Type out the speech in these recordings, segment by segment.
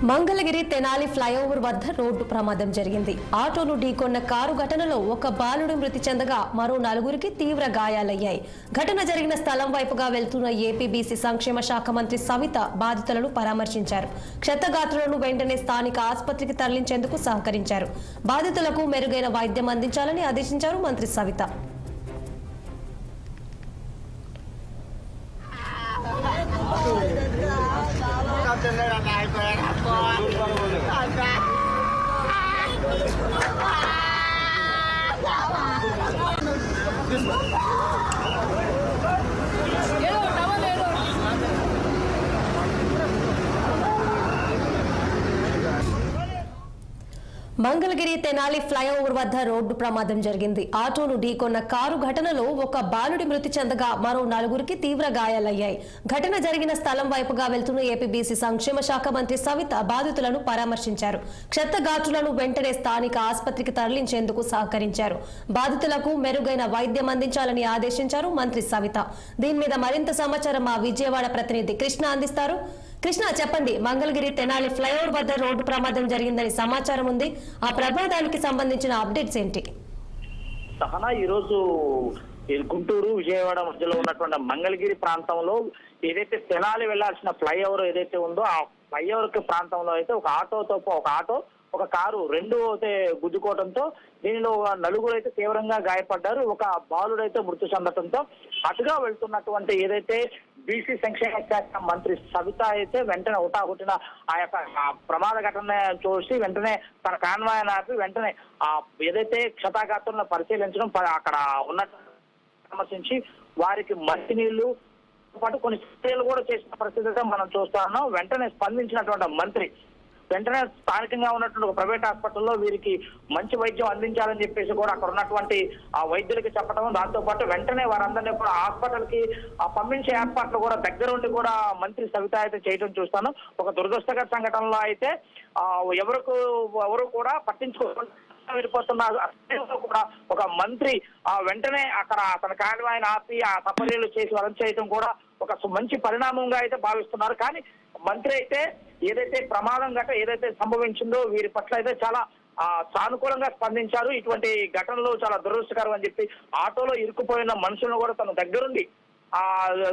Mangalagiri Tenali flyover వద్ద road ప్రమాదం జరిగింది. ఆటోను ఢీకొన్న కారు ఘటనలో ఒక బాలుడు మృతి చెందగా మరో నలుగురికి తీవ్ర గాయాలయ్యాయి. ఘటన జరిగిన స్థలం వైపుగా వెళ్తున్న ఏపీబీసీ సంక్షేమ శాఖ మంత్రి సవిత బాధితులను పరామర్శించారు. క్షతగాత్రులను వెంటనే స్థానిక ఆసుపత్రికి తరలించేందుకు సహకరించారు. బాధితులకు మెరుగైన వైద్యం అందించాలని ఆదేశించారు మంత్రి సవిత. మంగళగిరి తెనాలి ఫ్లైఓవర్ వద్ద రోడ్డు ప్రమాదం జరిగింది. ఆటోను ఢీకొన్న కారు ఘటనలో ఒక బాలుడి మృతి చెందగా మరో నలుగురికి తీవ్ర గాయాలయ్యాయి. ఘటన జరిగిన స్థలం వైపుగా వెళ్తున్న ఏపీబీసీ సంక్షేమ శాఖ మంత్రి సవిత బాధితులను పరామర్శించారు. క్షతగాత్రులను వెంటనే స్థానిక ఆసుపత్రికి తరలించేందుకు సహకరించారు. బాధితులకు మెరుగైన వైద్యం అందించాలని ఆదేశించారు మంత్రి సవిత. దీని మీద మరింత సమాచారం మా విజయవాడ ప్రతినిధి కృష్ణ అందిస్తారు. కృష్ణ, చెప్పండి, మంగళగిరి తెనాలి ఫ్లైఓవర్ వద్ద రోడ్డు ప్రమాదం జరిగిందని సమాచారం ఉంది. ఆ ప్రమాదానికి సంబంధించిన అప్డేట్స్ ఏంటి? సహనా, ఈరోజు గుంటూరు విజయవాడ మధ్యలో ఉన్నటువంటి మంగళగిరి ప్రాంతంలో ఏదైతే తెనాలి వెళ్లాల్సిన ఫ్లైఓవర్ ఏదైతే ఉందో ఆ ఫ్లైఓవర్ ప్రాంతంలో అయితే ఒక ఆటో ఒక కారు రెండు అయితే గుద్దుకోవడంతో దీనిలో నలుగురు అయితే తీవ్రంగా గాయపడ్డారు. ఒక బాలుడైతే మృతి చెందడంతో అటుగా వెళ్తున్నటువంటి ఏదైతే బీసీ సంక్షేమ శాఖ మంత్రి సవిత అయితే వెంటనే హుటాహుటిన ఆ యొక్క ప్రమాద ఘటన చూసి వెంటనే తన కాన్వాయ్ ఆపి వెంటనే ఏదైతే క్షతాఘాతులను పరిశీలించడం, అక్కడ ఉన్న పరామర్శించి వారికి మంచినీళ్లు పాటు కొన్ని చర్యలు కూడా చేసిన పరిస్థితి మనం చూస్తా ఉన్నాం. వెంటనే స్పందించినటువంటి మంత్రి వెంటనే స్థానికంగా ఉన్నటువంటి ఒక ప్రైవేట్ హాస్పిటల్లో వీరికి మంచి వైద్యం అందించాలని చెప్పేసి కూడా అక్కడ ఉన్నటువంటి ఆ వైద్యులకి చెప్పడం, దాంతో పాటు వెంటనే వారందరినీ కూడా హాస్పిటల్ కి పంపించే ఏర్పాట్లు కూడా దగ్గరుండి కూడా మంత్రి సవిత అయితే చేయడం చూస్తాను. ఒక దురదృష్టకర సంఘటనలో అయితే ఎవరు కూడా పట్టించుకోకుండా వెళ్ళిపోతున్నారు కూడా ఒక మంత్రి వెంటనే అక్కడ తన కాన్వాయ్ని ఆపి ఆ సపర్యలు చేసి వరం చేయడం కూడా ఒక మంచి పరిణామంగా అయితే భావిస్తున్నారు. కానీ మంత్రి అయితే ఏదైతే ప్రమాదం ఏదైతే సంభవించిందో వీరి పట్ల అయితే చాలా సానుకూలంగా స్పందించారు. ఇటువంటి ఘటనలు చాలా దురదృష్టకరం అని చెప్పి ఆటోలో ఇరుక్కుపోయిన మనుషులను కూడా తన దగ్గరుండి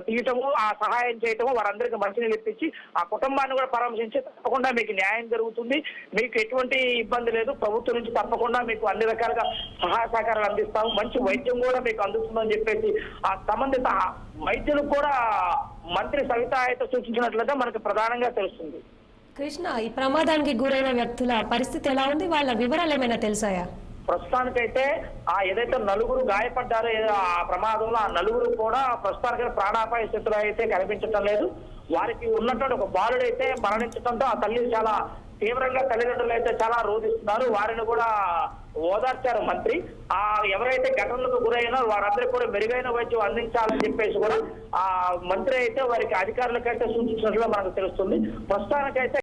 తీయటము, సహాయం చేయటము, వారందరికీ మంచినీళ్ళు ఇప్పించి ఆ కుటుంబాన్ని కూడా పరామర్శించి తప్పకుండా మీకు న్యాయం జరుగుతుంది, మీకు ఎటువంటి ఇబ్బంది లేదు, ప్రభుత్వం నుంచి తప్పకుండా మీకు అన్ని రకాలుగా సహాయ సహకారాలు అందిస్తాము, మంచి వైద్యం కూడా మీకు అందుతుందని చెప్పేసి ఆ సంబంధిత వైద్యులకు కూడా మంత్రి సవిత అయితే సూచించినట్లుగా మనకు ప్రధానంగా తెలుస్తుంది. కృష్ణ, ఈ ప్రమాదానికి గురైన వ్యక్తుల పరిస్థితి ఎలా ఉంది? వాళ్ళ వివరాలు ఏమైనా తెలుసాయా? ప్రస్తుతానికైతే ఏదైతే నలుగురు గాయపడ్డారో ఆ ప్రమాదంలో ఆ నలుగురు కూడా ప్రస్తుతానికి ప్రాణాపాయ స్థితిలో అయితే కనిపించడం లేదు. వారికి ఉన్నటువంటి ఒక బాలుడైతే మరణించడంతో ఆ తల్లి చాలా తీవ్రంగా తల్లిదండ్రులు అయితే చాలా రోధిస్తున్నారు. వారిని కూడా ఓదార్చారు మంత్రి. ఎవరైతే ఘటనలకు గురైనా వారందరికీ కూడా మెరుగైన వైద్యం అందించాలని చెప్పేసి కూడా మంత్రి అయితే వారికి అధికారులకైతే సూచించినట్లుగా మనకు తెలుస్తుంది. ప్రస్తుతానికైతే